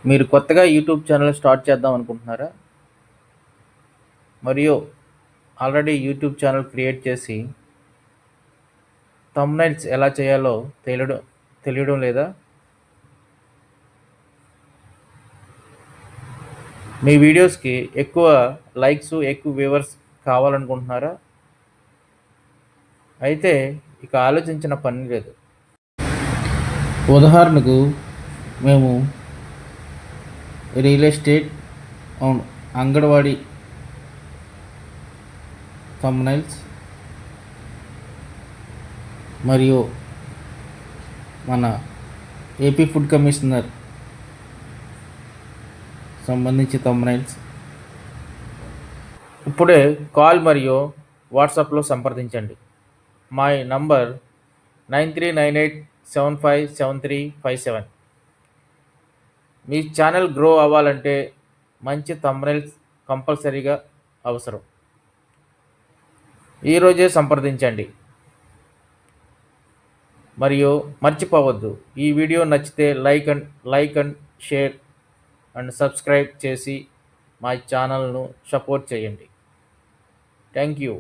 మీరు కొత్తగా YouTube channel start చేద్దాం అనుకుంటున్నారా? మరియు ఆల్రెడీ యూట్యూబ్ ఛానల్ క్రియేట్ చేసి థంబ్‌నెయిల్స్ ఎలా చేయాలో తెలియడం లేదా? మీ వీడియోస్‌కి ఎక్కువ లైక్స్, ఎక్కువ వ్యూవర్స్ కావాలనుకుంటున్నారా? అయితే ఇక ఆలోచించిన పని లేదు. ఉదాహరణకు మేము రియల్ ఎస్టేట్, అవును, అంగన్వాడీ థంబ్‌నెయిల్స్ మరియు మన ఏపీ ఫుడ్ కమిషనర్ సంబంధించి థంబ్‌నెయిల్స్ ఇప్పుడే కాల్ మరియు వాట్సాప్లో సంప్రదించండి. మా నంబర్ 9398757357. మీ ఛానల్ గ్రో అవ్వాలంటే మంచి థంబ్‌నెయిల్స్ కంపల్సరీగా అవసరం. ఈరోజే సంప్రదించండి. మరియు మర్చిపోవద్దు, ఈ వీడియో నచ్చితే like and share and subscribe చేసి మా ఛానల్ను సపోర్ట్ చేయండి. Thank you.